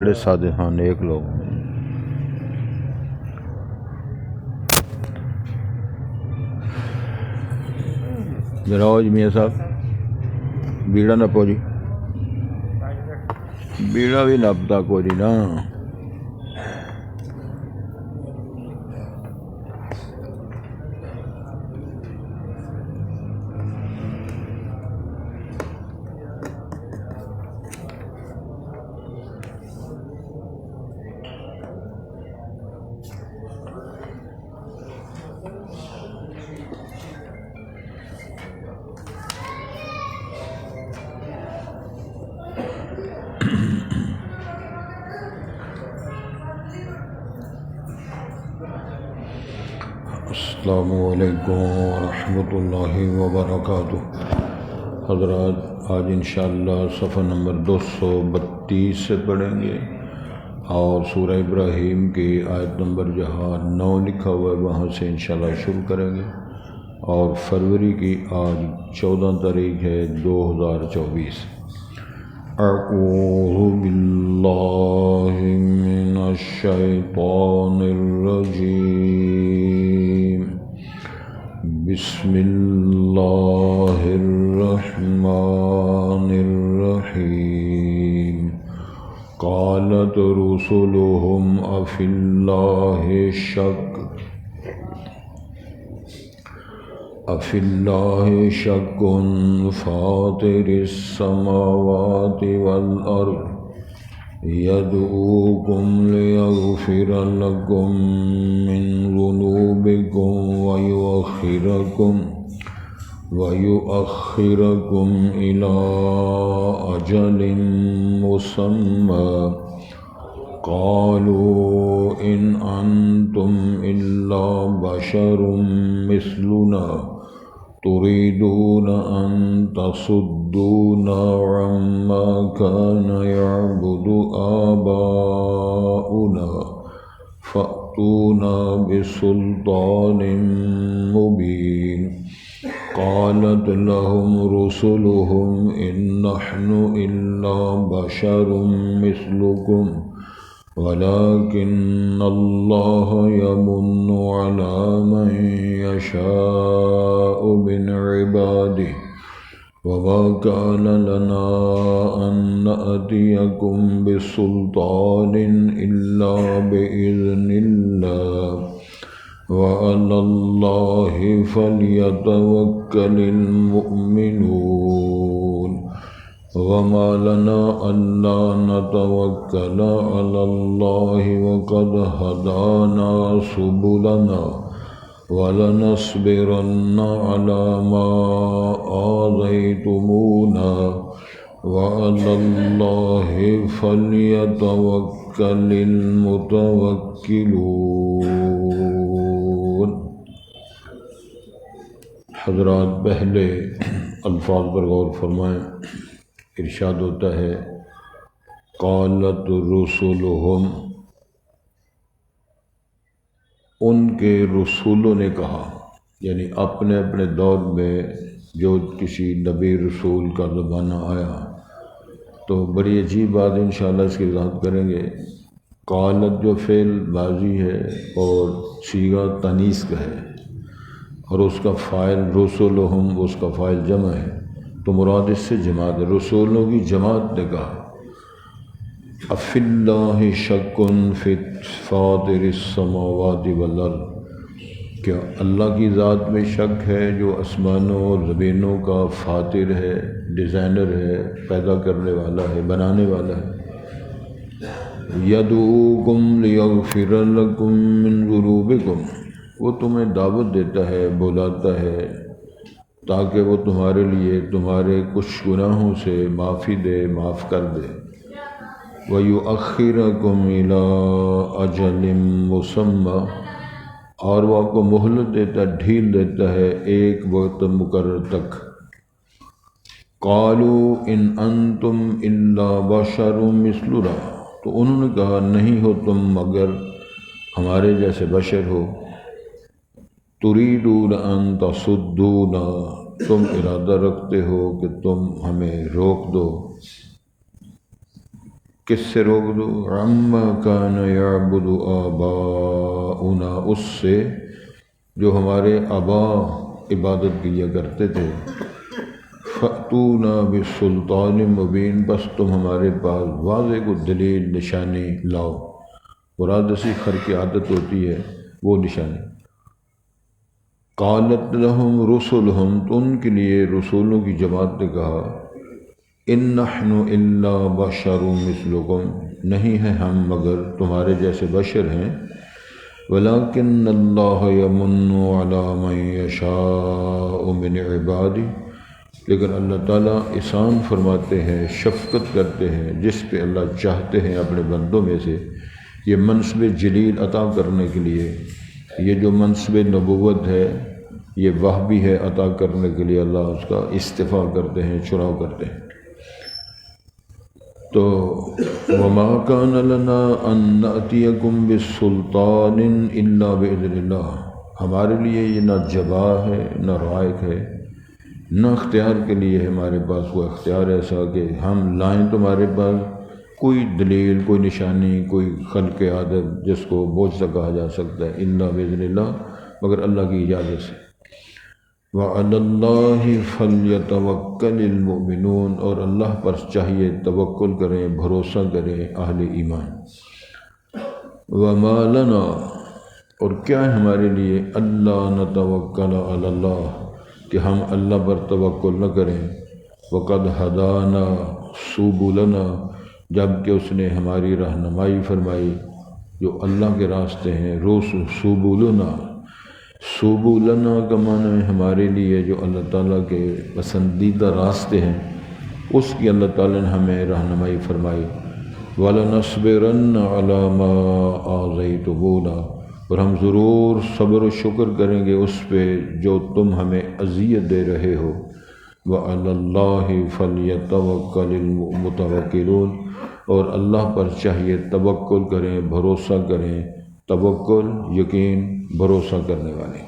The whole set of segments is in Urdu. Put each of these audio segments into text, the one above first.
بڑے سادے ہاں نیک لوگ جراؤ جی میاں صاحب بیڑا نپو جی بیڑا بھی نپتا کوئی نا السلام علیکم ورحمۃ اللہ وبرکاتہ۔ حضرات آج انشاءاللہ صفحہ نمبر 232 سے پڑھیں گے اور سورہ ابراہیم کی آیت نمبر جہاں 9 لکھا ہوا ہے وہاں سے انشاءاللہ شروع کریں گے، اور فروری کی آج 14 تاریخ ہے 2024۔ اعوذ باللہ من الشیطان الرجیم، بسم اللہ الرحمن الرحیم۔ قالت رسلهم افی اللہ شک فاطر السماوات والارض يدعوكم ليغفر لكم من ذنوبكم ويؤخركم إلى أجل مسمى قالوا إن أنتم إلا بشر مثلنا تريدون أن تصدونا عما كان يعبد آباؤنا فأتونا بسلطان مبين۔ قالت لهم رسلهم إن نحن إلا بشر مثلكم ولكن الله يمن على من يشاء من عباده وما كان لنا أن نأتيكم بسلطان إلا بإذن الله وعلى الله فليتوكل المؤمنون وما لنا ألا نتوكل على الله وقد هدانا سبلنا ولنصبرن على ما آذيتمونا وعلى الله فليتوكل المتوكلون۔ حضرات پہلے الفاظ پر غور فرمائیں۔ ارشاد ہوتا ہے قالت رسولہم، ان کے رسولوں نے کہا، یعنی اپنے اپنے دور میں جو کسی نبی رسول کا زمانہ آیا تو بڑی عجیب بات انشاءاللہ اس کی وضاحت کریں گے۔ قالت جو فعل ماضی ہے اور صیغہ تانیث کا ہے اور اس کا فاعل رسولہم، اس کا فاعل جمع ہے، تو مراد اس سے جماعت ہے، رسولوں کی جماعت نے کہا افی اللہ شک فی فاطر السماوات والارض، کیا اللہ کی ذات میں شک ہے جو آسمانوں اور زمینوں کا فاطر ہے، ڈیزائنر ہے، پیدا کرنے والا ہے، بنانے والا ہے۔ یدعوکم لیغفر لکم من ذنوبکم، وہ تمہیں دعوت دیتا ہے، بلاتا ہے تاکہ وہ تمہارے لیے تمہارے کچھ گناہوں سے معافی دے، معاف کر دے۔ وَيُؤَخِّرَكُمْ إِلَىٰ أَجَلٍ مُّسَمًّى، اور وہ آپ کو مہلت دیتا، ڈھیل دیتا ہے ایک وقت مقرر تک۔ قَالُوا إِنْ أَنْتُمْ إِلَّا بَشَرٌ مِثْلُنَا، تو انہوں نے کہا نہیں ہو تم مگر ہمارے جیسے بشر ہو۔ تُرِيدُونَ أَن تَصُدُّونَا، تم ارادہ رکھتے ہو کہ تم ہمیں روک دو، کس سے روک دو؟ عما کان یعبد آباؤنا، اس سے جو ہمارے آبا عبادت کیا کرتے تھے۔ فأتونا بسلطان مبین، بس تم ہمارے پاس واضح کو دلیل نشانی لاؤ۔ مراد اسی خرق عادت ہوتی ہے وہ نشانی۔ قالت لہم رسلہم، تو ان کے لیے رسولوں کی جماعت نے کہا، ان نحن الا بشر مثلکم، نہیں ہیں ہم مگر تمہارے جیسے بشر ہیں۔ ولکن اللہ یمن علی من یشاء من عبادہ، لیکن اللہ تعالیٰ احسان فرماتے ہیں، شفقت کرتے ہیں جس پہ اللہ چاہتے ہیں اپنے بندوں میں سے۔ یہ منصب جلیل عطا کرنے کے لیے، یہ جو منصب نبوت ہے یہ وہبی ہے، عطا کرنے کے لیے اللہ اس کا استفاء کرتے ہیں، چناؤ کرتے ہیں۔ تو وما کان لنا ان نأتیکم بسلطان الا باذن اللہ، ہمارے لیے یہ نہ جبا ہے نہ رائق ہے، نہ اختیار کے لیے ہمارے پاس وہ اختیار ایسا کہ ہم لائیں تمہارے پاس کوئی دلیل، کوئی نشانی، کوئی خلق عادت جس کو معجزہ کہا جا سکتا ہے، الا باذن اللہ، مگر اللہ کی اجازت سے۔ وعلی اللہ فلیتوکل المؤمنون، اور اللہ پر چاہیے توکل کریں، بھروسہ کریں اہل ایمان۔ وما لنا، اور کیا ہے ہمارے لیے، اللہ نتوکل علی اللہ، کہ ہم اللہ پر توکل نہ کریں۔ وقد ہدانا سبلنا، جب کہ اس نے ہماری رہنمائی فرمائی، جو اللہ کے راستے ہیں، سبلنا، سبلنا کا معنی ہے ہمارے لیے جو اللہ تعالیٰ کے پسندیدہ راستے ہیں، اس کی اللہ تعالیٰ نے ہمیں رہنمائی فرمائی۔ وَلَنَصْبِرَنَّ عَلَى مَا آذَيْتُمُونَا، اور ہم ضرور صبر و شکر کریں گے اس پہ جو تم ہمیں اذیت دے رہے ہو۔ وَعَلَى اللَّهِ فَلْيَتَوَكَّلِ الْمُتَوَكِّلُونَ، اور اللہ پر چاہیے توکل کریں، بھروسہ کریں، توکل یقین، بھروسہ کرنے والے۔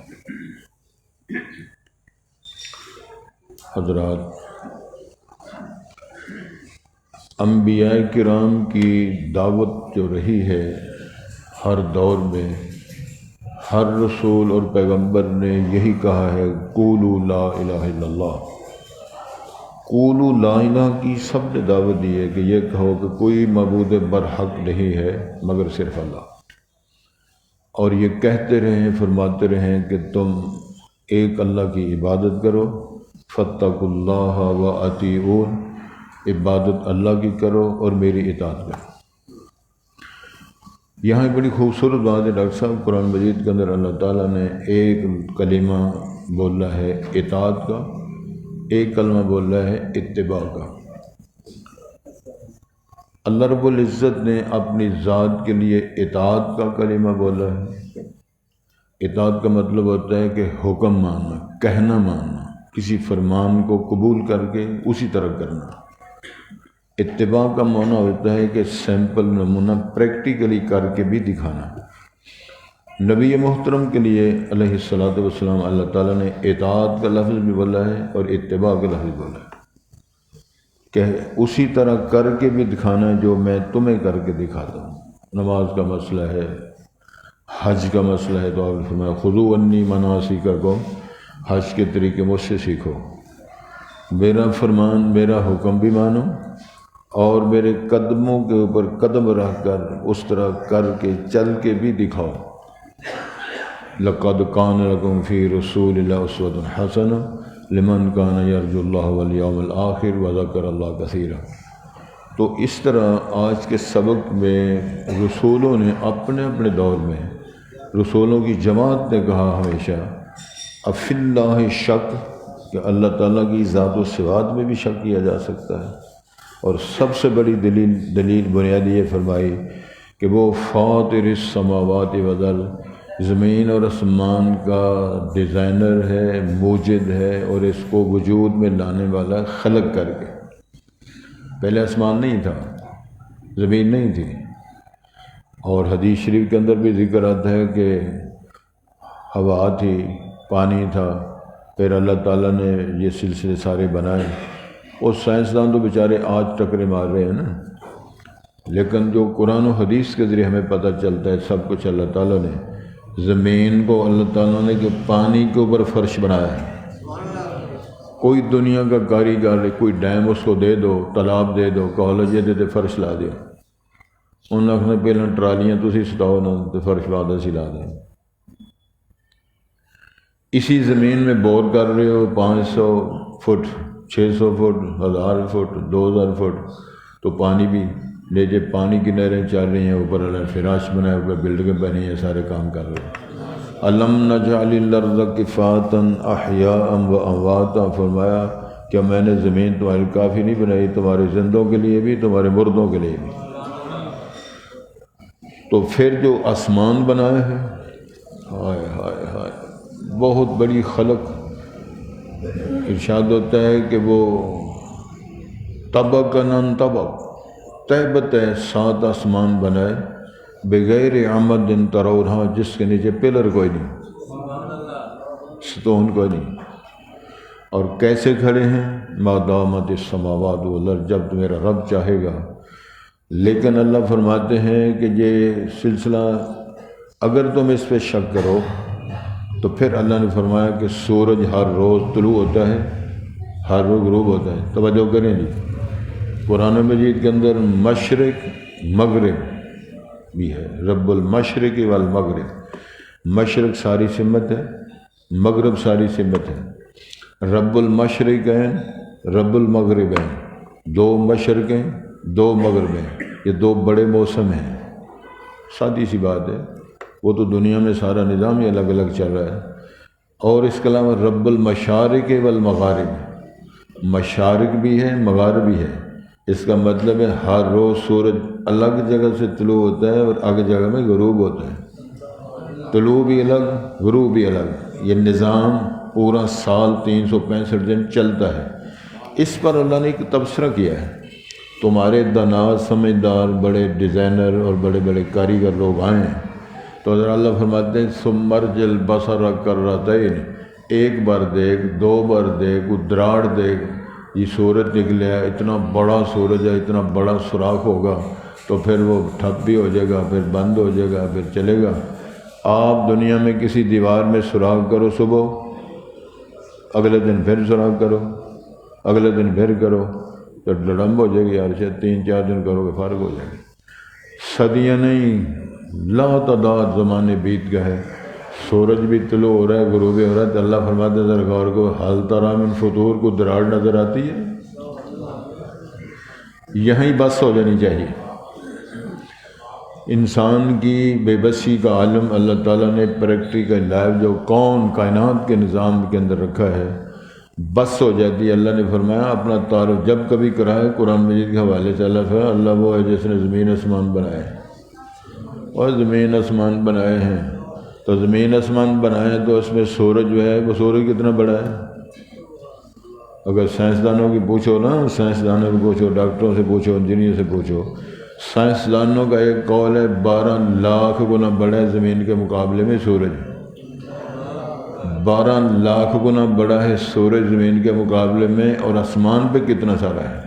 حضرات، انبیاء کرام کی دعوت جو رہی ہے ہر دور میں، ہر رسول اور پیغمبر نے یہی کہا ہے، قولوا لا الہ الا اللہ۔ قولوا لا الہ کی سب نے دعوت دی ہے کہ یہ کہو کہ کوئی معبود برحق نہیں ہے مگر صرف اللہ، اور یہ کہتے رہیں، فرماتے رہیں کہ تم ایک اللہ کی عبادت کرو، فاتقوا اللہ واطیعون، عبادت اللہ کی کرو اور میری اطاعت کرو۔ یہاں ایک بڑی خوبصورت بات ہے ڈاکٹر صاحب، قرآن مجید کے اندر اللہ تعالیٰ نے ایک کلمہ بولا ہے اطاعت کا، ایک کلمہ بولا ہے اتباع کا۔ اللہ رب العزت نے اپنی ذات کے لیے اطاعت کا کلمہ بولا ہے۔ اطاعت کا مطلب ہوتا ہے کہ حکم ماننا، کہنا ماننا، کسی فرمان کو قبول کر کے اسی طرح کرنا۔ اتباع کا معنی ہوتا ہے کہ سیمپل نمونہ پریکٹیکلی کر کے بھی دکھانا۔ نبی محترم کے لیے علیہ الصلوۃ والسلام اللہ تعالیٰ نے اطاعت کا لفظ بھی بولا ہے اور اتباع کا لفظ بولا ہے کہ اسی طرح کر کے بھی دکھانا ہے جو میں تمہیں کر کے دکھاتا ہوں۔ نماز کا مسئلہ ہے، حج کا مسئلہ ہے، تو آپ نے فرمایا خذوا عنی مناسککم، حج کے طریقے مجھ سے سیکھو، میرا فرمان، میرا حکم بھی مانو، اور میرے قدموں کے اوپر قدم رکھ کر اس طرح کر کے چل کے بھی دکھاؤ۔ لقد کان لکم فی رسول اللہ اسوۃ حسنہ لمن کان یرجو اللہ والیوم الآخر وذکر اللہ کثیرا۔ تو اس طرح آج کے سبق میں رسولوں نے اپنے اپنے دور میں، رسولوں کی جماعت نے کہا ہمیشہ افی اللہ شک، کہ اللہ تعالیٰ کی ذات و صفات میں بھی شک کیا جا سکتا ہے، اور سب سے بڑی دلیل بنیادی یہ فرمائی کہ وہ فاطر السماوات والارض، زمین اور آسمان کا ڈیزائنر ہے، موجد ہے، اور اس کو وجود میں لانے والا خلق کر کے۔ پہلے آسمان نہیں تھا، زمین نہیں تھی، اور حدیث شریف کے اندر بھی ذکر آتا ہے کہ ہوا تھی، پانی تھا، پھر اللہ تعالیٰ نے یہ سلسلے سارے بنائے۔ اور سائنسدان تو بیچارے آج ٹکرے مار رہے ہیں نا، لیکن جو قرآن و حدیث کے ذریعے ہمیں پتہ چلتا ہے سب کچھ اللہ تعالیٰ نے، زمین کو اللہ تعالیٰ نے کہ پانی کے اوپر فرش بنایا ہے۔ کوئی دنیا کا کاریگر کوئی ڈیم اس کو دے دو، تالاب دے دو، کالج دے دے فرش لا دیا، انہوں نے پہلے ٹرالیاں تسی ستاؤ نہ تو فرش وعدہ سی لا دیں۔ اسی زمین میں بور کر رہے ہو 500 فٹ، 600 فٹ، 1000 فٹ، 2000 فٹ، تو پانی بھی نیچے پانی کی نہریں چل رہی ہیں، اوپر اللہ نے فراش بنائے، اوپر بلڈنگیں بنی ہیں، سارے کام کر رہے ہیں۔ الم نجعل الارض کفاتا احیاء و امواتا، فرمایا کیا میں نے زمین تمہاری کافی نہیں بنائی، تمہارے زندوں کے لیے بھی، تمہارے مردوں کے لیے بھی۔ تو پھر جو آسمان بنایا ہے، ہائے ہائے ہائے، بہت بڑی خلق، ارشاد ہوتا ہے کہ وہ طبقاً عن طبق، تہ بتہ 7 آسمان بنائے، بغیر عمد ترونہا، جس کے نیچے پلر کوئی نہیں، ستون کوئی نہیں، اور کیسے کھڑے ہیں؟ ما دامت السماوات والارض، جب میرا رب چاہے گا۔ لیکن اللہ فرماتے ہیں کہ یہ سلسلہ اگر تم اس پہ شک کرو تو پھر اللہ نے فرمایا کہ سورج ہر روز طلوع ہوتا ہے، ہر روز غروب ہوتا ہے۔ توجہ کریں جی، قرآن مجید کے اندر مشرق مغرب بھی ہے، رب المشرق والمغرب، مشرق ساری سمت ہے، مغرب ساری سمت ہے۔ رب المشرقین رب المغربین، 2 مشرقیں 2 مغربیں، یہ 2 بڑے موسم ہیں، سادی سی بات ہے، وہ تو دنیا میں سارا نظام ہی الگ الگ چل رہا ہے۔ اور اس کے علاوہ رب المشارق والمغارب، مشارق بھی ہے مغارب بھی ہے، اس کا مطلب ہے ہر روز سورج الگ جگہ سے طلوع ہوتا ہے اور آگے جگہ میں غروب ہوتا ہے، طلوع بھی الگ غروب بھی الگ، یہ نظام پورا سال 365 دن چلتا ہے۔ اس پر اللہ نے ایک تبصرہ کیا ہے، تمہارے دانا سمجھدار بڑے ڈیزائنر اور بڑے بڑے کاریگر لوگ آئے ہیں تو حضرت اللہ فرماتے ہیں ثم ارجع البصر کرتین، ایک بار دیکھ، 2 بار دیکھ، ادراڑ دیکھ، یہ سورج نکلے، اتنا بڑا سورج ہے، اتنا بڑا سوراخ ہوگا تو پھر وہ ٹھپ بھی ہو جائے گا، پھر بند ہو جائے گا، پھر چلے گا۔ آپ دنیا میں کسی دیوار میں سوراخ کرو صبح، اگلے دن پھر سوراخ کرو، اگلے دن پھر کرو تو ڈڑمب ہو جائے گی، یار سے 3-4 دن کرو گے فارغ ہو جائے گی۔ صدیاں نہیں، لا تعداد زمانے بیت گئے، سورج بھی طلوع ہو رہا ہے غروب ہو رہا ہے، تو اللہ فرماتے ہیں ذرا غور کو، حال تری من فطور، کو دراڑ نظر آتی ہے؟ یہیں بس ہو جانی چاہیے۔ انسان کی بے بسی کا عالم اللہ تعالیٰ نے پریکٹیکل لائف جو کون کائنات کے نظام کے اندر رکھا ہے، بس ہو جاتی ہے۔ اللہ نے فرمایا اپنا تعارف جب کبھی کرائے قرآن مجید کے حوالے سے، اللہ وہ ہے جس نے زمین آسمان بنائے، اور زمین آسمان بنائے ہیں تو زمین آسمان بنائے تو اس میں سورج جو ہے وہ سورج کتنا بڑا ہے؟ اگر سائنسدانوں کی پوچھو نا، سائنسدانوں کو پوچھو، ڈاکٹروں سے پوچھو، انجینئر سے پوچھو، سائنسدانوں کا ایک قول ہے 12 لاکھ گنا بڑا ہے زمین کے مقابلے میں سورج، 12 لاکھ گنا بڑا ہے سورج زمین کے مقابلے میں، اور آسمان پہ کتنا سارا ہے،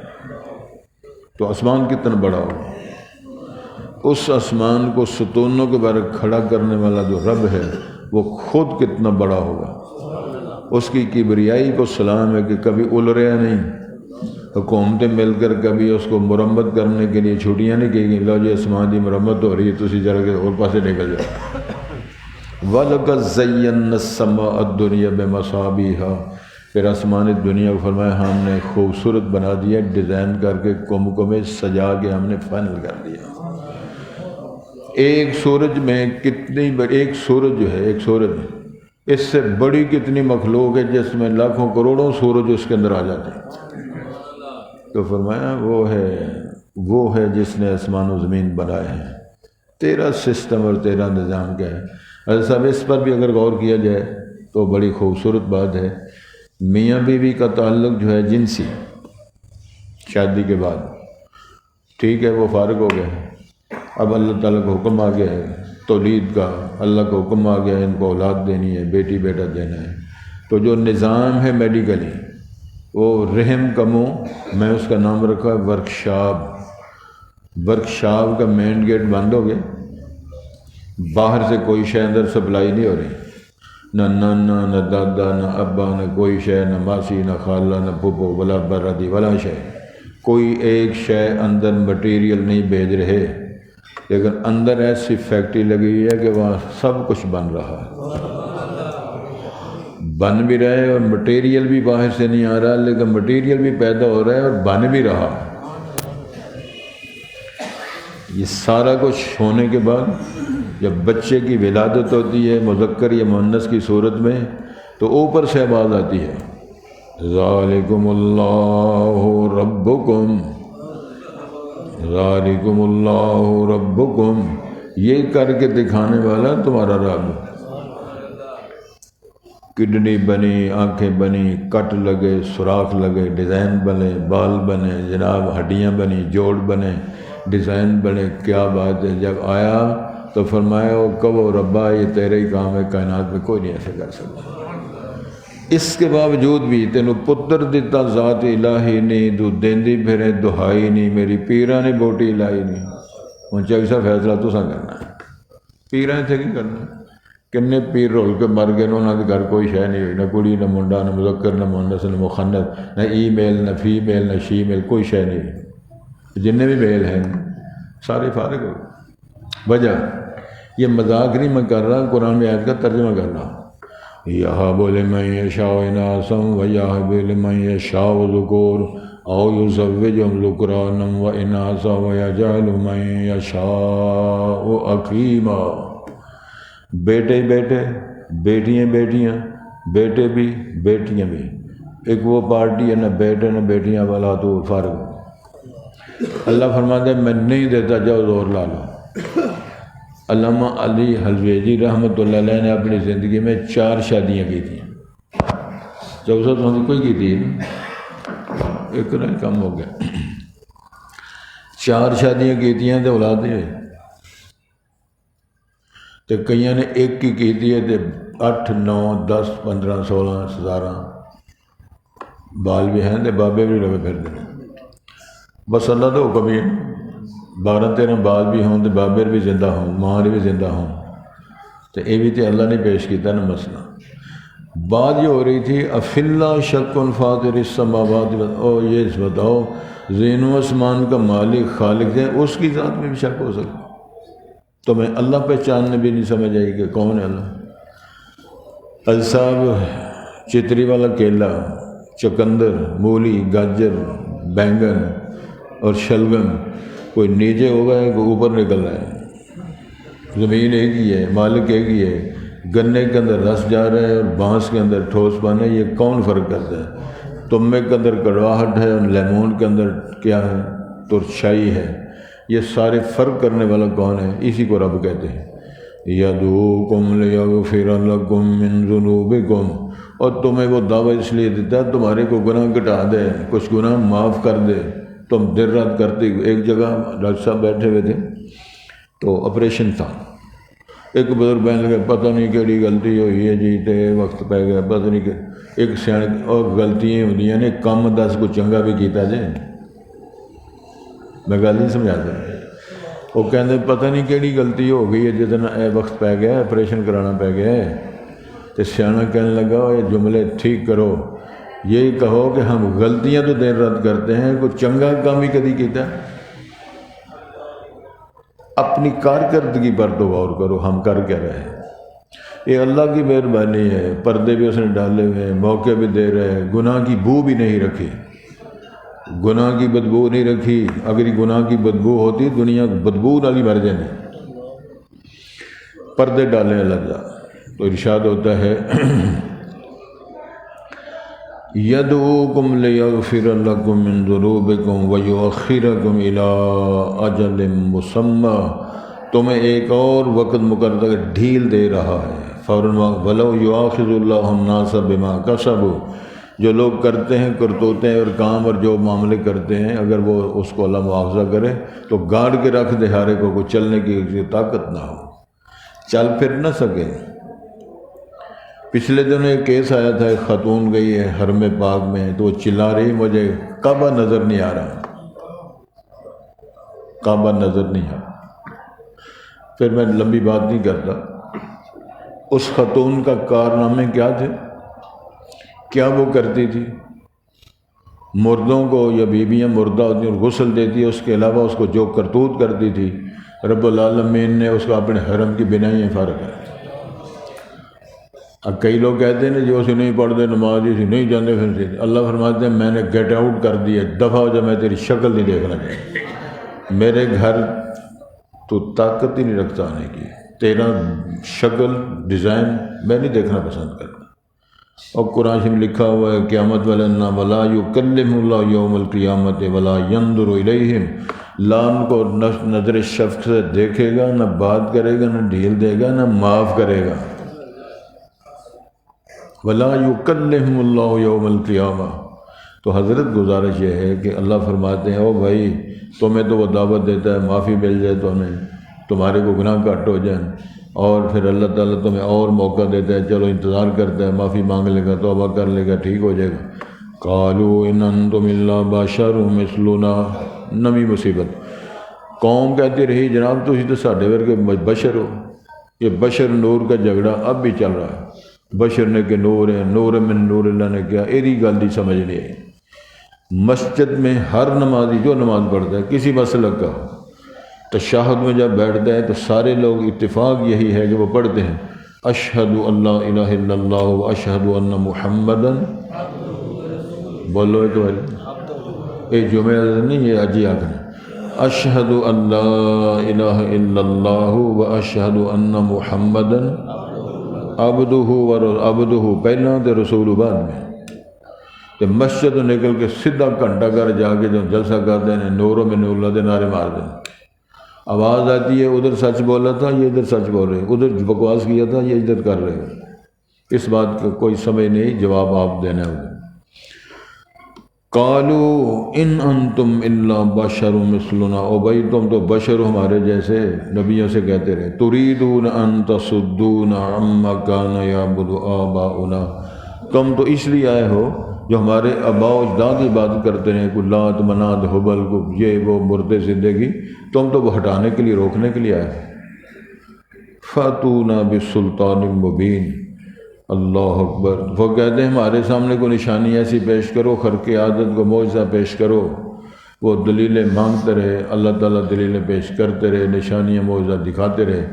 تو آسمان کتنا بڑا ہوگا؟ اس آسمان کو ستونوں کے بارے کھڑا کرنے والا جو رب ہے وہ خود کتنا بڑا ہوگا، اس کی کبریائی کو سلام ہے کہ کبھی الریا نہیں، حکومتیں مل کر کبھی اس کو مرمت کرنے کے لیے چھٹیاں نہیں کی گئی، لو جی آسمان کی مرمت ہو رہی ہے تسی ذرا کے اور پاسے نکل جاؤ۔ وَلَقَدْ زَيَّنَّا السَّمَاءَ الدُّنْيَا بِمَصَابِيحَ، پھر آسمان دنیا کو فرمایا ہم نے خوبصورت بنا دیا، ڈیزائن کر کے کم سجا کے ہم نے فائنل کر دیا۔ ایک سورج میں کتنی بڑی، ایک سورج جو ہے، ایک سورج اس سے بڑی کتنی مخلوق ہے جس میں لاکھوں کروڑوں سورج اس کے اندر آ جاتے ہیں۔ تو فرمایا وہ ہے جس نے آسمان و زمین بنائے ہیں، تیرا سسٹم اور تیرا نظام کیا ہے؟ حضرت صاحب اس پر بھی اگر غور کیا جائے تو بڑی خوبصورت بات ہے۔ میاں بیوی کا تعلق جو ہے جنسی، شادی کے بعد ٹھیک ہے وہ فارغ ہو گئے، اب اللہ تعالیٰ کا حکم آ گیا ہے تولید کا، اللہ کا حکم آ گیا ہے ان کو اولاد دینی ہے، بیٹی بیٹا دینا ہے، تو جو نظام ہے میڈیکلی وہ رحم کا منہ، میں اس کا نام رکھا ہے ورکشاپ، ورکشاپ کا مین گیٹ بند ہو گیا، باہر سے کوئی شے اندر سپلائی نہیں ہو رہی، نہ نانا نہ دادا نہ ابا نہ کوئی شے، نہ ماسی نہ خالہ نہ پھپھو ولا برادری ولا شے، کوئی ایک شے اندر مٹیریل نہیں بھیج رہے، لیکن اندر ایسی فیکٹری لگی ہوئی ہے کہ وہاں سب کچھ بن رہا ہے، بن بھی رہے اور مٹیریل بھی باہر سے نہیں آ رہا، لیکن مٹیریل بھی پیدا ہو رہا ہے اور بن بھی رہا ہے۔ یہ سارا کچھ ہونے کے بعد جب بچے کی ولادت ہوتی ہے مذکر یا مؤنث کی صورت میں، تو اوپر سے آواز آتی ہے ذالکم اللہ ربکم، ذالکم اللہ ربکم، یہ کر کے دکھانے والا تمہارا رب۔ کڈنی بنی، آنکھیں بنی، کٹ لگے، سوراخ لگے، ڈیزائن بنے، بال بنے، جناب ہڈیاں بنی، جوڑ بنے، ڈیزائن بنے، کیا بات ہے۔ جب آیا تو فرمایا وہ کہو ربا یہ تیرے ہی کام ہے، کائنات میں کوئی نہیں ایسے کر سکتا۔ اس کے باوجود بھی تینوں پتر دیتا ذات الہی نہیں، تو دیندی پھرے دہائی نہیں، میری پیرا نے بوٹی لائی نہیں۔ ہوں چاہیے سا فیصلہ تو کرنا ہے، پیرا تھے کی کرنا، کنے پیر رول کے مر گئے، انہوں نے گھر کوئی شے نہیں ہوئی، نہ کڑی نہ منڈا نہ مذکر نہ مؤنث نہ مخنث، نہ ای میل نہ فی میل نہ شی میل، کوئی شے نہیں ہوئی، جتنے بھی میل ہیں سارے فارغ ہو۔ وجہ یہ مذاق نہیں میں کر رہا، قرآن میں آیت کا ترجمہ کر رہا ہوں۔ یہب لمن یشاء اناثا ویہب لمن یشاء ذکور او یزوجہم ذکرانا واناثا ویجعل من یشاء عقیما۔ بیٹے بیٹے، بیٹیاں بیٹیاں، بیٹے بھی بیٹیاں بھی، ایک وہ پارٹی ہے نہ بیٹے نہ بیٹیاں والا، تو فرق۔ اللہ فرماتا ہے میں نہیں دیتا، جاؤ زور لا لو۔ علامہ علی حلویجی رحمۃ اللہ علیہ نے اپنی زندگی میں 4 شادیاں کی تھیں، 400 کوئی کی تھی، ایک نہ کم ہو گیا، 4 شادیاں کی تھیں تو اولاد نہیں ہوئی، تو کئیوں نے ایک کی تھی ہے، 8 9 10 15 16 17 بال بھی ہیں، بابے بھی لگے پھر دیں، بس اللہ تو حکم ہی ہے، 12 13 بال بھی ہوں تو بابر بھی زندہ ہوں، ماں بھی زندہ ہوں، تو یہ بھی تو اللہ نے پیش کیتا نا مسئلہ۔ بات یہ ہو رہی تھی افی اللہ شک فاطر السماوات، او یہ بتاؤ زین و اسمان کا مالک خالق ہے، اس کی ذات میں بھی شک ہو سکتا؟ تو میں اللہ پہچاننے بھی نہیں سمجھ آئی کہ کون ہے اللہ۔ الصاب چتری والا کیلا، چقندر، مولی، گاجر، بینگن اور شلگم، کوئی نیچے ہوگا ہے کوئی اوپر نکل رہا ہے، زمین ایک ہی ہے، مالک ایک ہی ہے، گنے کے اندر رس جا رہا ہے اور بانس کے اندر ٹھوس بن ہے، یہ کون فرق کرتا ہے؟ تمے کے اندر کڑواہٹ ہے اور لیمون کے اندر کیا ہے؟ ترشائی ہے، یہ سارے فرق کرنے والا کون ہے؟ اسی کو رب کہتے ہیں۔ یدعوکم لیغفر لکم من ذنوبکم، اور تمہیں وہ دعویٰ اس لیے دیتا ہے تمہارے کو گناہ گٹا دے، کچھ گناہ معاف کر دے۔ تم دیر رات کرتے، ایک جگہ ڈاکٹر صاحب بیٹھے ہوئے تھے تو آپریشن تھا، ایک بزرگ بہن لگے پتہ نہیں کیڑی غلطی ہوئی ہے جی، تے وقت پہ گیا پتہ نہیں کہ ایک سیاح اور غلطیاں ہوندیاں نے، کم 10 کو چنگا بھی کیتا جائے، میں گل نہیں سمجھاتا، وہ کہتے پتہ نہیں کیڑی غلطی ہو گئی ہے جتنا اے وقت پہ گیا، آپریشن کرانا پہ گیا ہے، تو سیاح کہنے لگا یہ جملے ٹھیک کرو، یہی کہو کہ ہم غلطیاں تو دیر رات کرتے ہیں، کوئی چنگا کام ہی کدی کیتا ہے؟ اپنی کارکردگی پر تو غور کرو، ہم کر کیا رہے ہیں؟ یہ اللہ کی مہربانی ہے، پردے بھی اس نے ڈالے ہوئے ہیں، موقع بھی دے رہے ہیں، گناہ کی بو بھی نہیں رکھی، گناہ کی بدبو نہیں رکھی، اگر یہ گناہ کی بدبو ہوتی دنیا بدبو والی مر جانے، پردے ڈالے اللہ تعالیٰ۔ تو ارشاد ہوتا ہے یدعوکم لیغفر لکم من ذنوبکم ویؤخرکم الی اجل مسمی، تمہیں ایک اور وقت مقرر ڈھیل دے رہا ہے، فوراً ولو یؤاخذ اللہ الناس بما کسبوا، جو لوگ کرتے ہیں کرتوتے اور کام اور جو معاملے کرتے ہیں، اگر وہ اس کو اللہ مواخذہ کرے تو گاڑ کے رکھ دے ہارے کو، کوئی چلنے کی طاقت نہ ہو، چل پھر نہ سکے۔ پچھلے دنوں ایک کیس آیا تھا، ایک خاتون گئی ہے حرم پاک میں، تو وہ چلا رہی مجھے کعبہ نظر نہیں آ رہا، کعبہ نظر نہیں آیا۔ پھر میں لمبی بات نہیں کرتا، اس خاتون کا کارنامے کیا تھے، کیا وہ کرتی تھی؟ مردوں کو یا بیویاں مردہ ہوتی ہیں غسل دیتی ہے، اس کے علاوہ اس کو جو کرتوت کرتی تھی رب العالمین نے اس کو اپنے حرم کی بنائیں فارغ کر دی۔ اب کئی لوگ کہتے ہیں جو اسے نہیں پڑھتے نماز اسے نہیں جانتے، پھر اللہ فرماتے ہیں میں نے گیٹ آؤٹ کر دیا، دفعہ ہو جب میں تیری شکل نہیں دیکھنا چاہتا، میرے گھر تو طاقت ہی نہیں رکھتا آنے کی، تیرا شکل ڈیزائن میں نہیں دیکھنا پسند کرتا۔ اور قرآن میں لکھا ہوا ہے قیامت والنا ولا یکلم اللہ یوم القیامت ولا ینظر الیہم، لان کو نظر شفقت سے دیکھے گا، نہ بات کرے گا، نہ ڈھیل دے گا، نہ معاف کرے گا۔ ولا یکلم اللہ یوم القیامہ۔ تو حضرت گزارش یہ ہے کہ اللہ فرماتے ہیں او بھائی تمہیں تو وہ دعوت دیتا ہے معافی مل جائے تو ہمیں تمہارے کو گناہ کٹ ہو جائیں، اور پھر اللہ تعالیٰ تمہیں اور موقع دیتا ہے، چلو انتظار کرتا ہے، معافی مانگ لے گا، توبہ کر لے گا، ٹھیک ہو جائے گا۔ قالوا ان انتم الا بشر مثلنا، نویں مصیبت، قوم کہتی رہی جناب تسی تو ساڈے ورگے بشر ہو۔ یہ بشر نور کا جھگڑا اب بھی چل رہا ہے، بشر نے کہ نور ہے، نور من نور اللہ نے کیا، ایری گل دی سمجھ نہیں آئی۔ مسجد میں ہر نمازی جو نماز پڑھتا ہے کسی مسلک کا ہو، تشہد میں جب بیٹھتا ہے تو سارے لوگ اتفاق یہی ہے کہ وہ پڑھتے ہیں اشہد اللہ الہ الا اللہ و اشہد ان محمدن، بولو تو یہ جمعہ نہیں، یہ اجی آخر اشہد اللہ الہ الا اللہ و اشہد ان محمدن عبدہ پہلا تے رسول بعد میں۔ تو مسجد نکل کے سیدھا گھنٹہ گھر جا کے جو جلسہ کرتے ہیں نوروں میں نور اللہ دے نعرے مار دیں، آواز آتی ہے ادھر سچ بولا تھا یہ ادھر سچ بول رہے، ادھر بکواس کیا تھا یہ ادھر کر رہے، اس بات کا کوئی سمجھ نہیں، جواب آپ دینا ہے۔ قالوا ان انتم الا بشر مثلنا، او بھائی تم تو بشر ہو ہمارے جیسے، نبیوں سے کہتے رہے تريدون ان تصدونا عما كان يعبد آباؤنا، تم تو اس لیے آئے ہو جو ہمارے آباء و اجداد کی بات کرتے ہیں، کوئی لات منات حبل کو یہ وہ مردے زندگی، تم تو وہ ہٹانے کے لیے روکنے کے لیے آئے۔ فاتونا بسلطان مبین، اللہ اکبر، وہ کہتے ہیں ہمارے سامنے کوئی نشانی ایسی پیش کرو، خرق عادت کو معجزہ پیش کرو، وہ دلیلیں مانگتے رہے، اللہ تعالیٰ دلیلیں پیش کرتے رہے، نشانیاں معجزہ دکھاتے رہے۔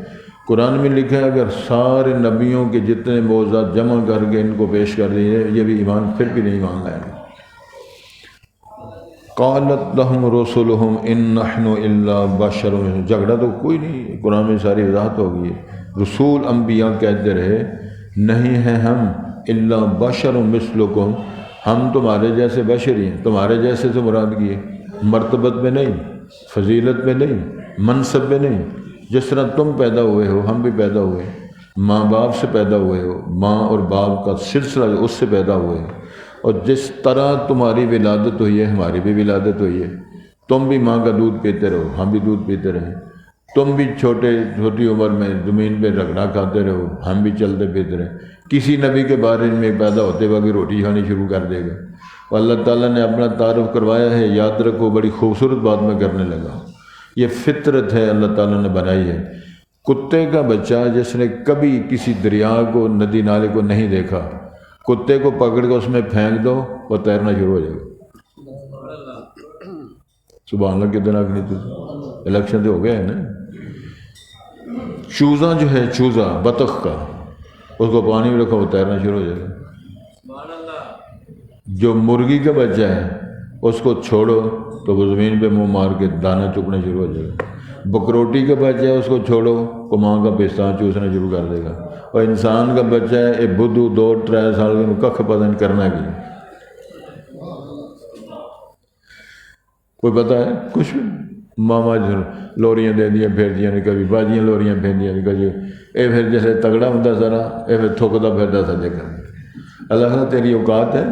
قرآن میں لکھا ہے اگر سارے نبیوں کے جتنے معجزات جمع کر کے ان کو پیش کر دیے یہ بھی ایمان پھر بھی نہیں مان لائیں گے۔ قالت لهم رسلهم ان نحن الا بشر، جھگڑا تو کوئی نہیں، قرآن میں ساری وضاحت ہو گئی ہے، رسول انبیاء کہتے رہے نہیں ہیں ہم الا بشر مثلکم، ہم تمہارے جیسے بشر ہی ہیں، تمہارے جیسے سے مراد کی ہے، مرتبت میں نہیں، فضیلت میں نہیں، منصب میں نہیں، جس طرح تم پیدا ہوئے ہو ہم بھی پیدا ہوئے، ماں باپ سے پیدا ہوئے ہو، ماں اور باپ کا سلسلہ اس سے پیدا ہوئے، اور جس طرح تمہاری ولادت ہوئی ہے ہماری بھی ولادت ہوئی ہے، تم بھی ماں کا دودھ پیتے رہو ہم بھی دودھ پیتے رہے، تم بھی چھوٹی عمر میں زمین پہ رگڑا کھاتے رہو ہم بھی چلتے پیتے رہے۔ کسی نبی کے بارے میں پیدا ہوتے وقت روٹی کھانی شروع کر دے گا، اور اللہ تعالیٰ نے اپنا تعارف کروایا ہے، یاد رکھو بڑی خوبصورت بات میں کرنے لگا، یہ فطرت ہے اللہ تعالیٰ نے بنائی ہے۔ کتے کا بچہ جس نے کبھی کسی دریا کو ندی نالے کو نہیں دیکھا، کتے کو پکڑ کے اس میں پھینک دو وہ تیرنا شروع ہو جائے گا۔ سبحان اللہ کتنا نہیں تو الیکشن تو ہو گیا ہے نا۔ چوزا جو ہے چوزا بطخ کا، اس کو پانی میں رکھو وہ تیرنا شروع ہو جائے گا۔ جو مرغی کا بچہ ہے اس کو چھوڑو تو وہ زمین پہ منہ مار کے دانا چکنا شروع ہو جائے گا۔ بکروٹی کا بچہ ہے اس کو چھوڑو تو ماں کا پستان چوسنا شروع کر دے گا، اور انسان کا بچہ ہے یہ بدھو 2-3 سال کے ککھ پتہ نہیں کرنا کی، کوئی پتہ ہے کچھ؟ ماما لوریاں دے دیا پھیر دیا نے، کبھی باجیاں لوریاں پھیر دیا نے، کبھی اے پھر جیسے تگڑا ہوتا سارا اے پھر تھوکتا پھرتا سا دیکھا۔ اللہ تعالیٰ تیری اوقات ہے۔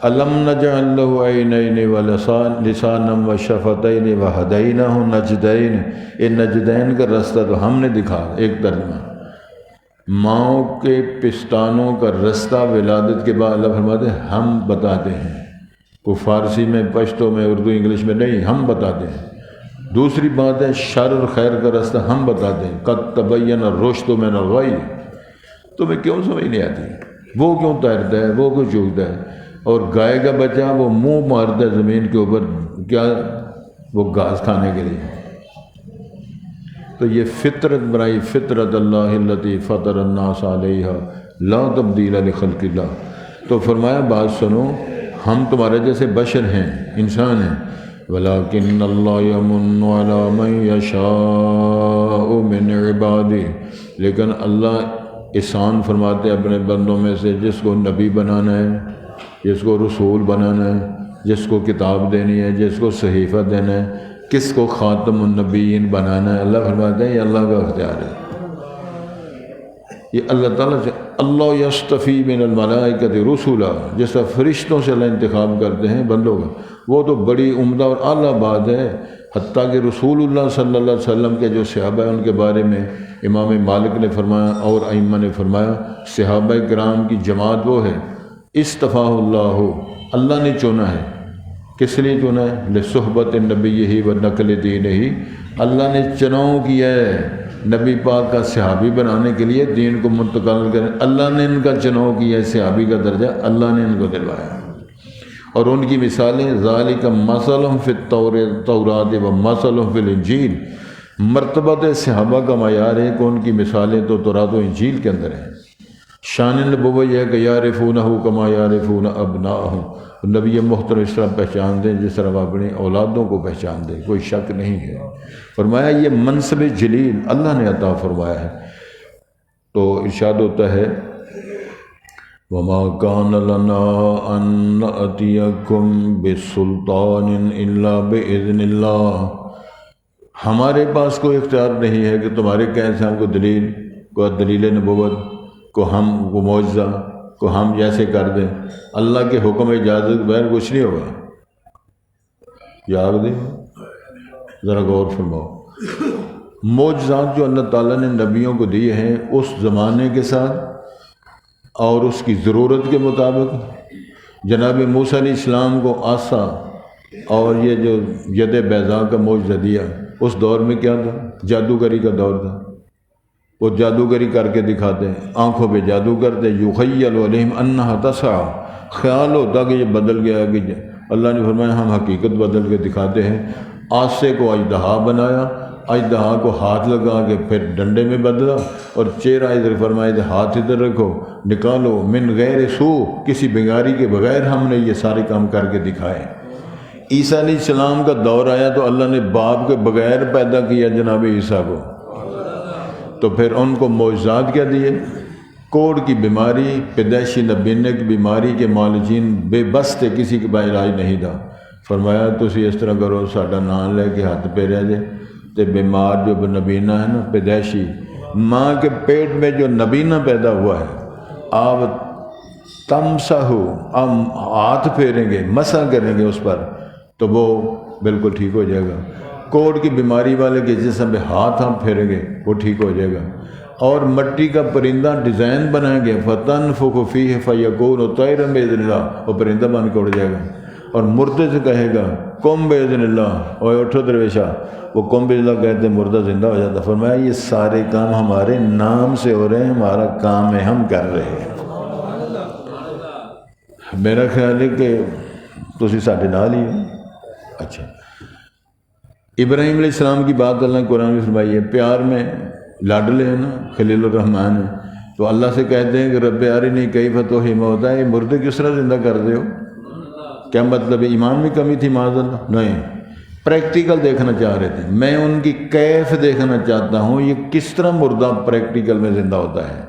الم نجعل له عینین ولسانا وشفتین وہدینہ نجدین، یہ نجدین کا رستہ تو ہم نے دکھا، ایک ترجمہ ماؤں کے پستانوں کا رستہ ولادت کے بعد اللہ فرماتے ہیں ہم بتاتے ہیں، کوئی فارسی میں پشتو میں اردو انگلش میں نہیں، ہم بتاتے ہیں۔ دوسری بات ہے شر اور خیر کا راستہ ہم بتا دیں، قد تبین الرشد من الغی، تمہیں کیوں سمجھ نہیں آتی؟ وہ کیوں تیرتا ہے، وہ کیوں چوکتا ہے؟ اور گائے کا بچہ وہ منہ مارتا ہے زمین کے اوپر، کیا وہ گھاس کھانے کے لیے۔ تو یہ فطرت بنائی، فطرت اللہ التی فطر الناس علیہا لا تبدیل لخلق اللہ۔ تو فرمایا بات سنو، ہم تمہارے جیسے بشر ہیں، انسان ہیں، ولیکن اللہ یمن علی من یشاء من عبادہ، لیکن اللہ احسان فرماتے ہیں اپنے بندوں میں سے جس کو نبی بنانا ہے، جس کو رسول بنانا ہے، جس کو کتاب دینی ہے، جس کو صحیفہ دینا ہے، کس کو خاتم النبیین بنانا ہے، اللہ فرماتے ہیں یہ اللہ کا اختیار ہے۔ یہ اللہ تعالیٰ سے، اللہ یصطفی من الملائکۃ رسلا، جیسا فرشتوں سے اللہ انتخاب کرتے ہیں بندوں کا، وہ تو بڑی عمدہ اور اعلیٰ بات ہے۔ حتیٰ کہ رسول اللہ صلی اللہ علیہ وسلم کے جو صحابہ ہیں ان کے بارے میں امام مالک نے فرمایا اور ائمہ نے فرمایا، صحابہ کرام کی جماعت وہ ہے اصطفاہ اللہ، اللہ نے چنا ہے۔ کس لیے چنا ہے؟ لصحبت نبی و نقل دین ہی، اللہ نے چناؤ کیا ہے نبی پاک کا صحابی بنانے کے لیے، دین کو منتقل کرنے، اللہ نے ان کا چناؤ کیا ہے، صحابی کا درجہ اللہ نے ان کو دلوایا۔ اور ان کی مثالیں ذالک مثلہم فی التورات و مثلہم فی الانجیل، مرتبہ صحابہ کا معیار ہے کہ ان کی مثالیں تو تورات و انجیل کے اندر ہیں۔ شان نبوت یہ ہے کہ یعرفونہ کما یعرفون ابناءہم، نبی محترم اس طرح پہچان دیں جس طرح وہ اپنی اولادوں کو پہچان دیں، کوئی شک نہیں ہے۔ فرمایا یہ منصب جلیل اللہ نے عطا فرمایا ہے۔ تو ارشاد ہوتا ہے وما کان لنا ان نأتیکم بسلطان الا باذن اللہ، ہمارے پاس کوئی اختیار نہیں ہے کہ تمہارے کہنے سے ہم کو دلیل نبوت کو ہم کو معجزہ کو ہم جیسے کر دیں، اللہ کے حکم اجازت بغیر کچھ نہیں ہوگا۔ یاد دیں، ذرا غور فرماؤ، معجزات جو اللہ تعالیٰ نے نبیوں کو دیے ہیں اس زمانے کے ساتھ اور اس کی ضرورت کے مطابق۔ جناب موسیٰ علیہ السلام کو عصا اور یہ جو ید بیضاء کا معجزہ دیا، اس دور میں کیا تھا؟ جادوگری کا دور تھا، وہ جادوگری کر کے دکھاتے ہیں، آنکھوں پہ جادو کرتے، یخیل علیہم انہا تسعی، خیال ہوتا کہ یہ بدل گیا، کہ اللہ نے فرمایا ہم حقیقت بدل کے دکھاتے ہیں۔ آسے کو اژدہا بنایا، اژدہا کو ہاتھ لگا کے پھر ڈنڈے میں بدلا، اور چہرہ ادھر فرمایا ہاتھ ادھر رکھو، نکالو، من غیر سو، کسی بیماری کے بغیر ہم نے یہ سارے کام کر کے دکھائے۔ عیسیٰ علیہ السلام کا دور آیا تو اللہ نے باپ کے بغیر پیدا کیا جناب عیسیٰ کو، تو پھر ان کو معجزات کیا دیے؟ کوڑ کی بیماری، پیدائشی نابینے کی بیماری کے معالجین بے بس تھے، کسی کے پاس علاج نہیں تھا۔ فرمایا تسی اس طرح کرو، ساڈا نام لے کے ہاتھ پہ رہ جائے، تے بیمار جو نبینہ ہے نا، پیدائشی ماں کے پیٹ میں جو نبینہ پیدا ہوا ہے، آپ تمسحو، آپ ہاتھ پھیریں گے، مسح کریں گے اس پر، تو وہ بالکل ٹھیک ہو جائے گا۔ کوڑ کی بیماری والے کے جسم پہ ہاتھ ہم پھیریں گے، وہ ٹھیک ہو جائے گا۔ اور مٹی کا پرندہ ڈیزائن بنائیں گے، فَتَنْفُخُ فِيهِ فَيَكُونُ طَيْرًا بِإِذْنِ اللَّهِ، وہ پرندہ بن کے اڑ جائے گا۔ اور مردے سے کہے گا قم بِإِذْنِ اللَّهِ، اور اٹھو درویشہ، وہ قم بِإِذْنِ اللَّهِ کہتے ہیں، مردہ زندہ ہو جاتا۔ فرمایا یہ سارے کام ہمارے نام سے ہو رہے ہیں، ہمارا کام ہے، ہم کر رہے ہیں۔ میرا خیال ہے کہ تسی ساڈے نال ہی ہو۔ اچھا، ابراہیم علیہ السلام کی بات اللہ نے قرآن میں فرمائی ہے، پیار میں لاڈلے ہیں نا، خلیل الرحمن ہیں، تو اللہ سے کہتے ہیں کہ رب ارنی کیف تحیی الموتیٰ، یہ مردے کس طرح زندہ کر دے ہو؟ کیا مطلب ہے؟ ایمان میں کمی تھی معاذ اللہ؟ نہیں، پریکٹیکل دیکھنا چاہ رہے تھے۔ میں ان کی کیف دیکھنا چاہتا ہوں، یہ کس طرح مردہ پریکٹیکل میں زندہ ہوتا ہے۔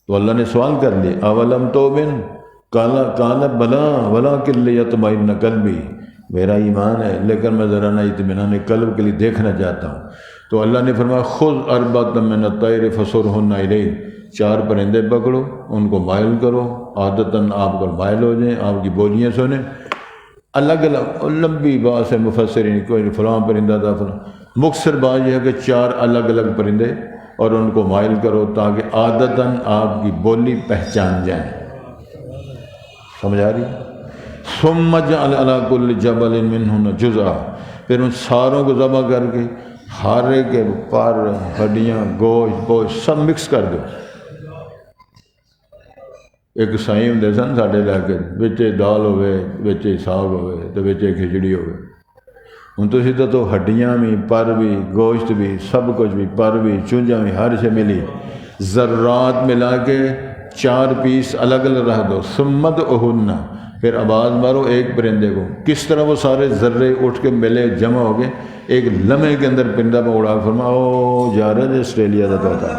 تو اللہ نے سوال کر لیا، اولم تؤمن، قال بلا ولکن لیطمئن قلبی، میرا ایمان ہے لیکن میں ذرا نہ اطمینان قلب کے لیے دیکھنا چاہتا ہوں۔ تو اللہ نے فرمایا خذ اربعۃ من الطیر فصرہن الیک، 4 پرندے پکڑو، ان کو مائل کرو، عادتاً آپ پر مائل ہو جائیں، آپ کی بولیاں سنیں۔ الگ الگ لمبی بات ہے، مفسرین کوئی فلاں پرندہ تھا فلاں، مختصر بات یہ ہے کہ 4 الگ الگ پرندے اور ان کو مائل کرو تاکہ عادتاً آپ کی بولی پہچان جائیں۔ سمجھ آ رہی؟ ثم جعل علی کل جبل منہن جزءا، پھر ان ساروں کو ذبح کر کے ہارے کے پر ہڈیاں گوشت سب مکس کر دو. ایک سائی ہوں سن ساڈے علاقے بچے دال ہوئے بچے ساگ ہوئے تو بچے کھچڑی ہوئے. ہوں تسی تو ہڈیاں بھی پر بھی گوشت بھی سب کچھ بھی پر بھی چونجاں بھی ہر شے ملی ذرات ملا کے 4 پیس الگ الگ رکھ دو. سمت اہن پھر آواز مارو ایک پرندے کو. کس طرح وہ سارے ذرے اٹھ کے ملے جمع ہو گئے ایک لمحے کے اندر پرندہ میں اڑا فرما او جا رہا ہے آسٹریلیا کا طوطا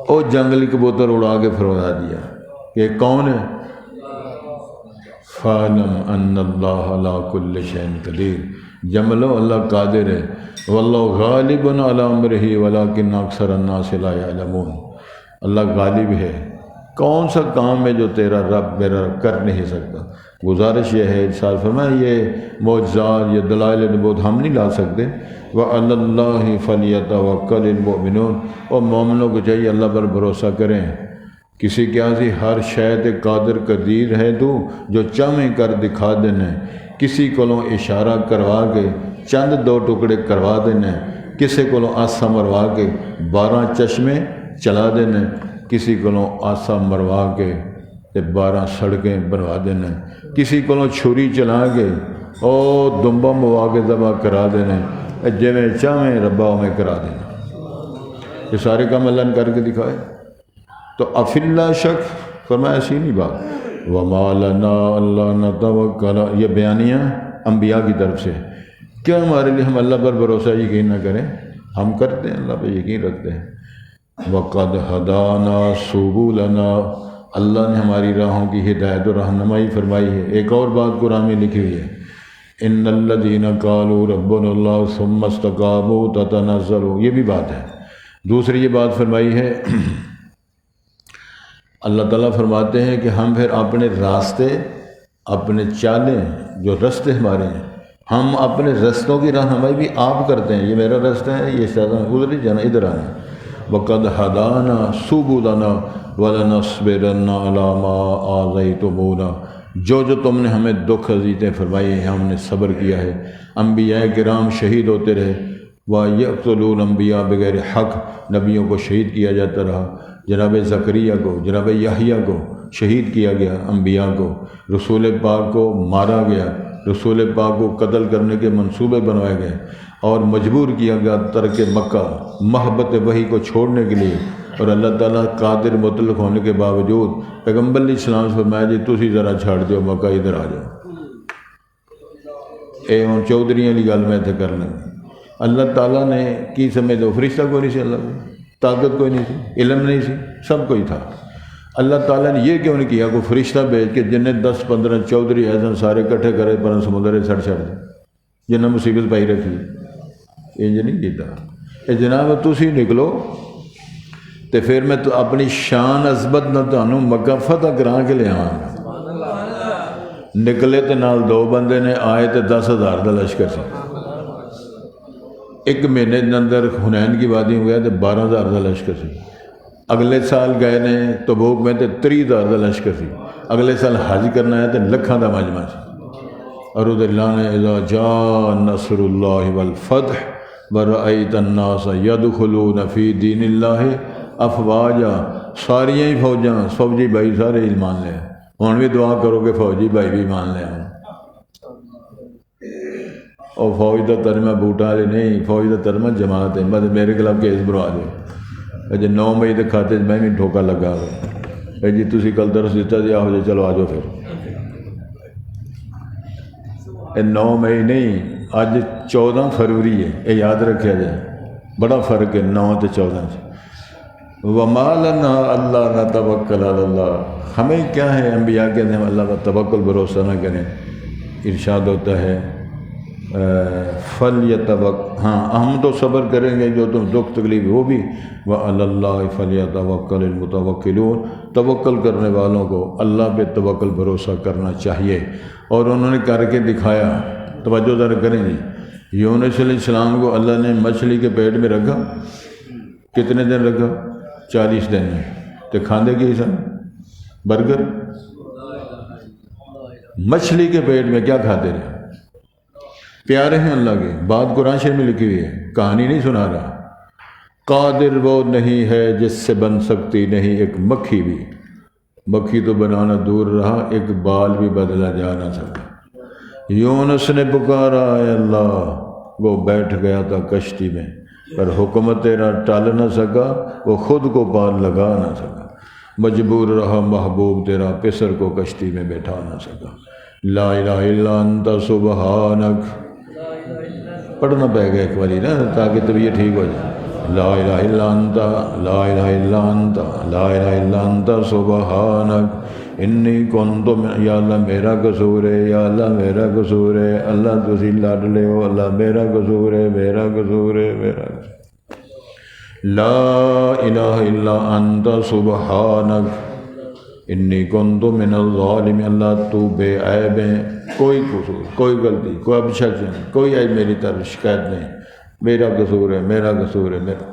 او جنگلی کبوتر اڑا کے فرما دیا کہ کون ہے. فَاعْلَمْ أَنَّ اللَّهَ عَلَىٰ كُلِّ شَيْءٍ قَدِيرٌ جملو اللہ قادر ہے. وَاللَّهُ غَالِبٌ عَلَىٰ أَمْرِهِ وَلَٰكِنَّ أَكْثَرَ النَّاسِ لَا يَعْلَمُونَ. اللہ غالب ہے. کون سا کام ہے جو تیرا رب میرا کر نہیں سکتا. گزارش یہ ہے ارشاد فرمایا یہ معجزات یہ دلائل نبوت ہم نہیں لا سکتے. وَعَلَى اللَّهِ فَلْيَتَوَكَّلِ الْمُؤْمِنُونَ اور مومنوں کو چاہیے اللہ پر بھروسہ کریں. کسی کیا سی ہر شاید قادر قدیر ہے تو جو چاہیں کر دکھا دینا. کسی کو اشارہ کروا کے چند 2 ٹکڑے کروا دینا. کسی کو آسا مروا کے 12 چشمے چلا دینا. کسی کو آسا مروا کے 12 سڑکیں بنوا دینا. کسی کو چھری چلا کے او دمبا موا کے ذبح کرا دینا. جی میں چاہیں ربا میں کرا دینا. یہ سارے کام اللہ نے کر کے دکھائے. تو افی اللہ شک فرمایا ایسی نہیں بات. وَمَا لَنَا أَلَّا نَتَوَكَّلَ یہ بیانیہ انبیاء کی طرف سے. کیا ہمارے لیے ہم اللہ پر بھروسہ یقین نہ کریں. ہم کرتے ہیں اللہ پہ یقین رکھتے ہیں. وَقَدْ هَدَانَا سُبُلَنَا اللہ نے ہماری راہوں کی ہدایت و رہنمائی فرمائی ہے. ایک اور بات قرآن میں لکھی ہوئی ہے إِنَّ الَّذِينَ قَالُوا رَبُّنَا اللَّهُ ثُمَّ اسْتَقَامُوا تَتَنَزَّلُ یہ بھی بات ہے. دوسری یہ بات فرمائی ہے اللہ تعالیٰ فرماتے ہیں کہ ہم پھر اپنے راستے اپنے چالیں جو رستے ہمارے ہیں ہم اپنے رستوں کی رہنمائی بھی آپ کرتے ہیں. یہ میرا راستہ ہے یہ شیطان ادھر ہی جانا ادھر آنا. وَقَدْ هَدَانَا سُبُلَنَا وَلَنَصْبِرَنَّ عَلَىٰ مَا آذَيْتُمُونَا جو تم نے ہمیں دکھ اذیتیں فرمائی ہیں ہم نے صبر کیا ہے. انبیاء کرام شہید ہوتے رہے. وَيَقْتُلُونَ الْأَنْبِيَاءَ بغیر حق نبیوں کو شہید کیا جاتا رہا. جناب زکریا کو جناب یحییٰ کو شہید کیا گیا. انبیاء کو رسول پاک کو مارا گیا. رسول پاک کو قتل کرنے کے منصوبے بنوائے گئے اور مجبور کیا گیا ترک مکہ محبت وحی کو چھوڑنے کے لیے. اور اللہ تعالیٰ قادر مطلق ہونے کے باوجود پیغمبر علیہ السلام سے فرمایا جی تسی ذرا چھاڑ دیو مکہ ادھر آ جاؤ. اے ہوں چودھری والی گل میں اتنے کر لیں. اللہ تعالیٰ نے کی سمجھ دو فرشتہ کوئی نہیں سی اللہ کو طاقت کوئی نہیں سی علم نہیں سی سب کوئی تھا. اللہ تعالیٰ نے یہ کیوں نہیں کیا کوئی فرشتہ بھیج کے جنہیں 10-15 چودھری ایسے سارے کٹھے کرے پر سمندر سڑ چھڑ دیں جنہیں مصیبت پائی رکھی. انج نہیں کیتا. اے جناب تسی نکلو تے پھر میں تو اپنی شان عظمت نہ تانوں مکہ فتح کرا کے لے آواں. نکلے تے نال 2 بندے نے آئے تے 10,000 دا لشکر سی. 1 مہینے کے اندر حنین کی وادی میں گیا تو 12,000 کا لشکر سی. اگلے سال گئے نے تبوک میں تو 30,000 کا لشکر سی. اگلے سال حج کرنا ہے تو لکھاں کا مجمع سی. اور اللہ نے اذا جاء نصر اللہ والفتح ورأیت الناس یدخلون فی دین اللہ افواجا ساریاں ہی فوجی بھائی سارے ایمان لے. ہوں بھی دعا کرو کہ فوجی بھائی بھی ایمان لے آؤں. اور فوج کا ترجمہ بوٹا والے نہیں فوج کا ترجمہ جماعت ہے. مطلب میرے خلاف کیس بنوا دو جی 9 مئی کے کھاتے میں بھی ٹھوکا لگا ہوا جی تسی کل درس دیتا جی آؤ جی چلو آ جاؤ. پھر 9 مئی نہیں اج 14 فروری ہے یہ یاد رکھا جائے. بڑا فرق ہے 9 تے 14 سے. وَمَا لَنَا أَلَّا نَتَوَكَّلَ عَلَى اللَّهِ ہمیں کیا ہے انبیاء کے ہم اللہ کا توکل بھروسہ نہ کریں. ارشاد ہوتا ہے ہاں ہم تو صبر کریں گے جو تم دکھ تکلیف وہ بھی. وَعَلَى اللَّهِ فَلْيَتَوَكَّلِ الْمُتَوَكِّلُونَ توکل کرنے والوں کو اللہ پہ توکل بھروسہ کرنا چاہیے. اور انہوں نے کر کے دکھایا. توجہ ذرا کریں جی. یونس علیہ السلام کو اللہ نے مچھلی کے پیٹ میں رکھا. کتنے دن رکھا 40 دن میں. تو کھاندے کی سن برگر مچھلی کے پیٹ میں کیا کھاتے رہے. پیارے ہیں اللہ کے، بات قرآن شریف میں لکھی ہوئی ہے، کہانی نہیں سنا رہا۔ قادر وہ نہیں ہے جس سے بن سکتی نہیں ایک مکھی بھی، مکھی تو بنانا دور رہا، ایک بال بھی بدلا جا نہ سکا۔ یونس نے پکارا اے اللہ، وہ بیٹھ گیا تھا کشتی میں، پر حکم تیرا ٹال نہ سکا، وہ خود کو پار لگا نہ سکا، مجبور رہا محبوب تیرا، پسر کو کشتی میں بیٹھا نہ سکا۔ لا الہ الا انت سبحانک، پڑھنا پائے گا ایک باری نا تاکہ طبیعت ٹھیک ہو جائے۔ لا الہ الا انت، لا الہ الا انت، لا الہ الا انت سبحانک انی کنت من، یا اللہ میرا قصور ہے، یا اللہ میرا قصور ہے، اللہ تسی لاڈلے ہو، اللہ میرا قصور ہے، میرا قصور ہے، میرا قصور ہے۔ لا الہ الا انت سبحانک انی کنت من الظالمین، اللہ تو بے عیب ہے، کوئی قصور، کوئی غلطی، کوئی اب شک نہیں، کوئی عیب میری طرف شکایت نہیں، میرا قصور ہے، میرا قصور ہے، میرا۔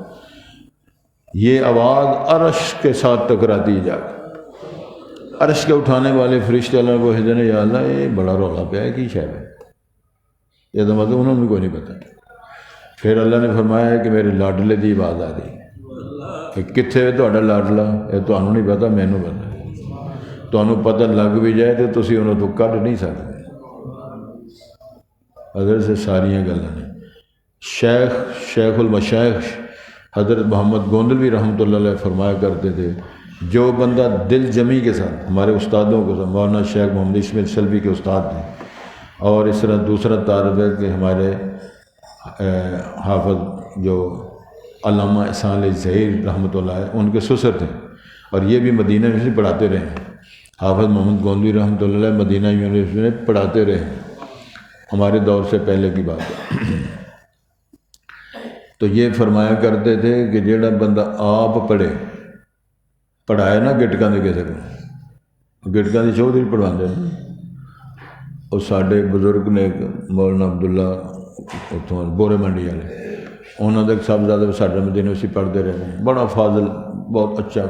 یہ آواز عرش کے ساتھ ٹکراتی جا کے، عرش کے اٹھانے والے فرشتے اللہ کو حضر نے، یا اللہ یہ بڑا رولا پہ ہے، کی شاید ہے یہ تو مطلب انہوں نے کوئی نہیں پتا۔ پھر اللہ نے فرمایا ہے کہ میرے لاڈلے دی آواز آ گئی کہ کتنے ہے تہاڈا لاڈلا، یہ تمہیں نہیں پتا، مینوں پتا، تمہیں پتہ لگ بھی جائے تو تسی انہوں تو کڈ نہیں سکتے۔ حضرت سے ساریاں گلاں نے۔ شیخ المشائخ حضرت محمد گوندلوی رحمۃ اللہ علیہ فرمایا کرتے تھے، جو بندہ دل جمی کے ساتھ، ہمارے استادوں کو مولانا شیخ محمد اسماعیل سلوی کے استاد ہیں، اور اس طرح دوسرا تعارف ہے کہ ہمارے حافظ جو علامہ احسان علی ظہیر رحمۃ اللہ علیہ ان کے سسر تھے، اور یہ بھی مدینہ یونیورسٹی پڑھاتے رہے ہیں۔ حافظ محمد گوندلوی رحمۃ اللہ علیہ مدینہ یونیورسٹی میں پڑھاتے رہے ہیں، ہمارے دور سے پہلے کی بات ہے۔ تو یہ فرمایا کرتے تھے کہ جیڑا بندہ آپ پڑھائے نا گٹکاں دے کسے کو، گٹکاں دی چودھری پڑھواندے ہیں، اور ساڈے بزرگ نے مولانا عبداللہ اتوں بورے منڈی والے، انہوں نے سب زیادہ ساڈے میں یونیورسٹی پڑھتے رہے ہیں، بڑا فاضل، بہت اچھا۔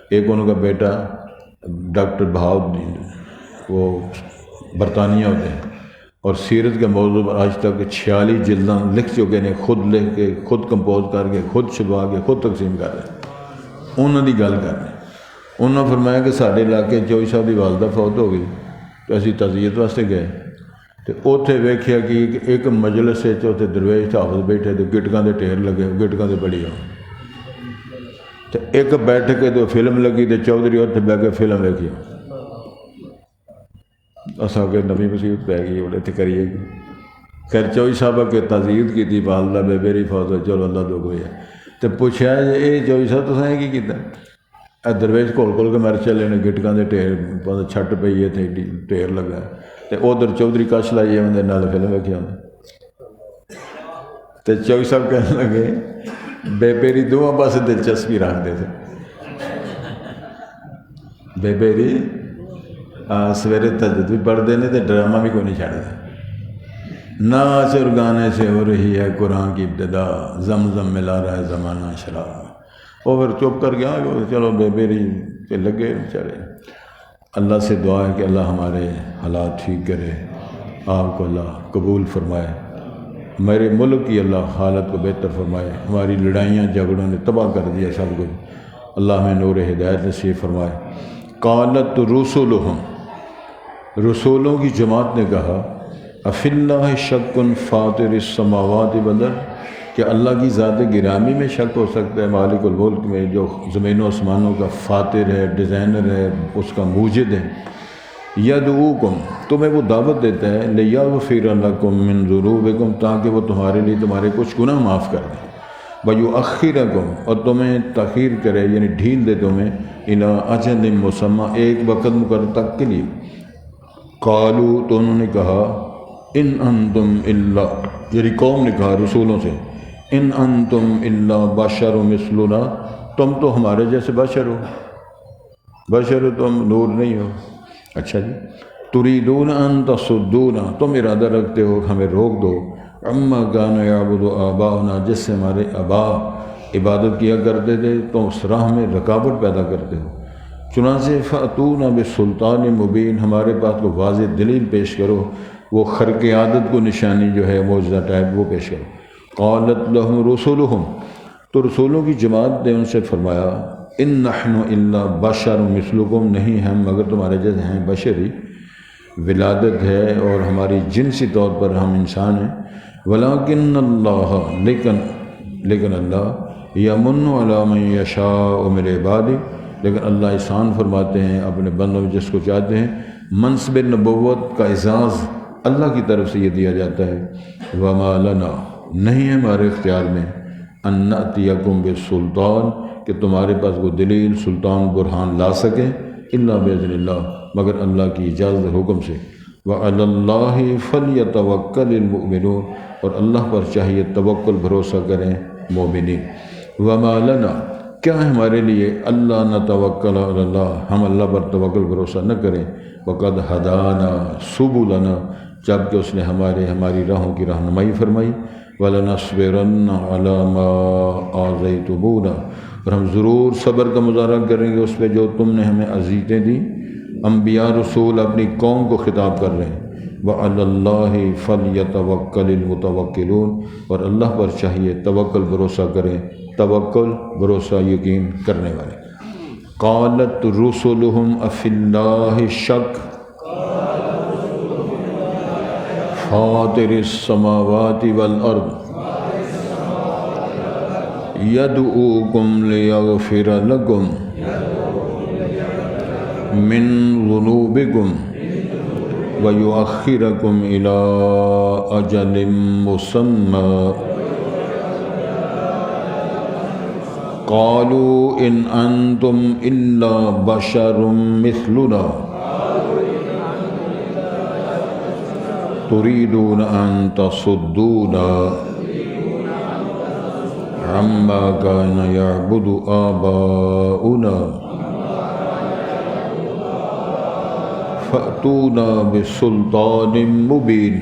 ایک ان کا بیٹا ڈاکٹر بہاؤالدین، وہ برطانیہ ہوتے ہیں، اور سیرت کے موضوع پر آج تک 46 جلداں لکھ چکے ہیں، خود لکھ کے، خود کمپوز کر کے، خود چھپا کے، خود تقسیم کر رہے ہیں۔ انہوں نے گل کر رہے ہیں، انہوں نے فرمایا کہ سارے علاقے چوئی صاحب کی والدہ فوت ہو گئی، تو اسی تعزیت واسطے گئے، تو اوتھے ویکھیا کہ ایک مجلس ہے اوتھے درویش حافظ بیٹھے، تو گٹکاں دے ٹھیر لگے، گٹکاں دے پڑھی ہو، تو ایک بیٹھ کے تو فلم لگی، تو چودھری اوتھے بیٹھ کے فلم ویکھی، اساں کہ نویں مصیبت پی گئی، بولے تے کریے گی۔ خیر چوئی صاحبہ کے تعزیت کی تھی، والدہ بے بیری فوت ہو، چلو اللہ دو گئی ہے، تو پوچھا اے چوئی صاحب تساں کی کیتا؟ اے درویش کھول کے مر چلے نے، گٹکاں دے ٹھیر چھٹ پئی ہے، تے ٹھیر لگا، تے ادھر چودھری کش لائی ہے، اندر نال فلم ویکھی آدھے۔ تے چوئی صاحب کہنے لگے بے بیری دونوں پاسے دلچسپی رکھتے تھے، بے بیری سویرے تہجد بھی پڑھتے ہیں، تو ڈرامہ بھی کوئی نہیں چھڑتے، ناچ اور گانے سے ہو رہی ہے قرآن کی ابتدا، زمزم ملا رہا ہے زمانہ شراب، اور پھر چپ کر گیا، چلو بے بیری پہ لگے بیچارے۔ اللہ سے دعا ہے کہ اللہ ہمارے حالات ٹھیک کرے، آپ کو اللہ قبول فرمائے، میرے ملک کی اللہ حالت کو بہتر فرمائے، ہماری لڑائیاں جھگڑوں نے تباہ کر دیا سب کچھ، اللہ ہمیں نور ہدایت نصیب فرمائے۔ قالت رسولہم، رسولوں کی جماعت نے کہا، افی اللہ شک فاطر السماوات والارض، کہ اللہ کی ذات گرامی میں شک ہو سکتا ہے، مالک الملک میں، جو زمین و آسمانوں کا فاطر ہے، ڈیزائنر ہے، اس کا موجد ہے۔ یدعوکم، تمہیں وہ دعوت دیتا ہے، لیغفر لکم من ذنوبکم، تاکہ وہ تمہارے لیے تمہارے کچھ گناہ معاف کر دیں، ویؤخرکم، اور تمہیں تاخیر کرے، یعنی ڈھیل دے تمہیں، الی اجل مسمی، ایک وقت مقرر تک کے لیے۔ قالوا، تو انہوں نے کہا، ان انتم الا، یعنی قوم نے کہا رسولوں سے، ان انتم الا بشر مثلنا، تم تو ہمارے جیسے بشر ہو، بشر ہو، تم نور نہیں ہو۔ اچھا جی، تريدون ان تصدونا، تم ارادہ رکھتے ہو ہمیں روک دو، عما كان يعبد آباؤنا، جس سے ہمارے آبا عبادت کیا کرتے تھے، تو اس راہ میں رکاوٹ پیدا کرتے ہو۔ چنانچہ فأتونا بسلطان مبین، ہمارے پاس کو واضح دلیل پیش کرو، وہ خرق عادت کو نشانی جو ہے معجزہ ٹائپ وہ پیش کرو۔ قالت لهم رسولهم، تو رسولوں کی جماعت نے ان سے فرمایا ان نحن الا بشر مثلکم، نہیں ہم مگر تمہارے جیسے ہیں، بشری ولادت ہے اور ہماری جنسی طور پر ہم انسان ہیں۔ ولکن اللہ، لیکن اللہ یمن علی من یشاء من عبادہ، لیکن اللہ احسان فرماتے ہیں اپنے بندوں میں جس کو چاہتے ہیں۔ منصب نبوت کا اعزاز اللہ کی طرف سے یہ دیا جاتا ہے۔ وما لنا، نہیں ہے ہمارے اختیار میں، ان نأتیکم بالسلطان، کہ تمہارے پاس وہ دلیل سلطان برہان لا سکیں، الا باذن اللہ، مگر اللہ کی اجازت حکم سے۔ وعلی اللہ فلیتوکل المؤمنون، اور اللہ پر چاہیے توکل بھروسہ کریں مومنین۔ وما لنا، کیا ہے ہمارے لیے، اللہ نتوکل علی اللہ، ہم اللہ پر توکل بھروسہ نہ کریں۔ وقد ہدانا سبلنا، جبکہ اس نے ہماری راہوں کی رہنمائی فرمائی۔ وَلَنَصْبِرَنَّ عَلَى مَا آذَيْتُمُونَا، اور ہم ضرور صبر کا مظاہرہ کریں گے اس پہ جو تم نے ہمیں اذیتیں دی۔ انبیاء رسول اپنی قوم کو خطاب کر رہے ہیں۔ وَعَلَى اللَّهِ فَلْيَتَوَكَّلِ الْمُتَوَكِّلُونَ، اور اللہ پر چاہیے توکل بھروسہ کریں، توکل بھروسہ یقین کرنے والے۔ قالت رسلهم افی اللہ شک فاطر السماوات والارض یدعوکم لیغفر لکم من ذنوبکم ویؤخرکم الی اجل مسمى قالوا ان انتم الا بشر مثلنا تريدون ان تصدونا عما كان يعبد آباؤنا فأتونا بسلطان مبين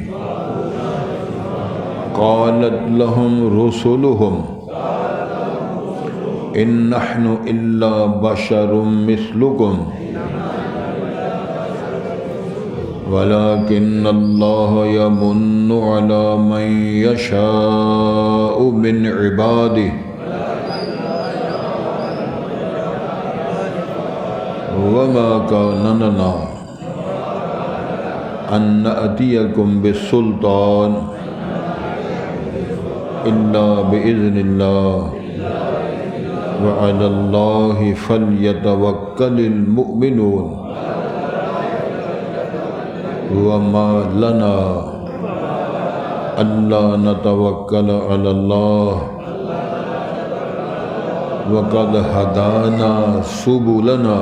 قالت لهم رسلهم ان نحن الا بشر مثلكم ولكن الله يمن على من يشاء من عباده وما كان لنا ان نأتيكم بالسلطان الا بإذن الله وعلى الله فليتوكل المؤمنون وما لنا ألا نتوكل على الله وقد هدانا سبلنا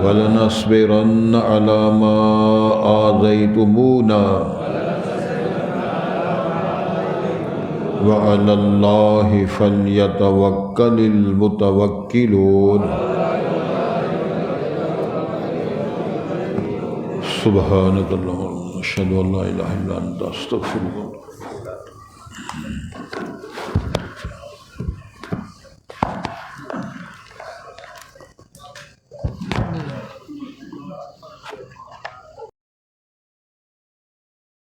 ولنصبرن على ما آذيتمونا وعلى الله فليتوكل المتوكلون سبحانك اللهم أشهد أن لا إله إلا أنت أستغفرك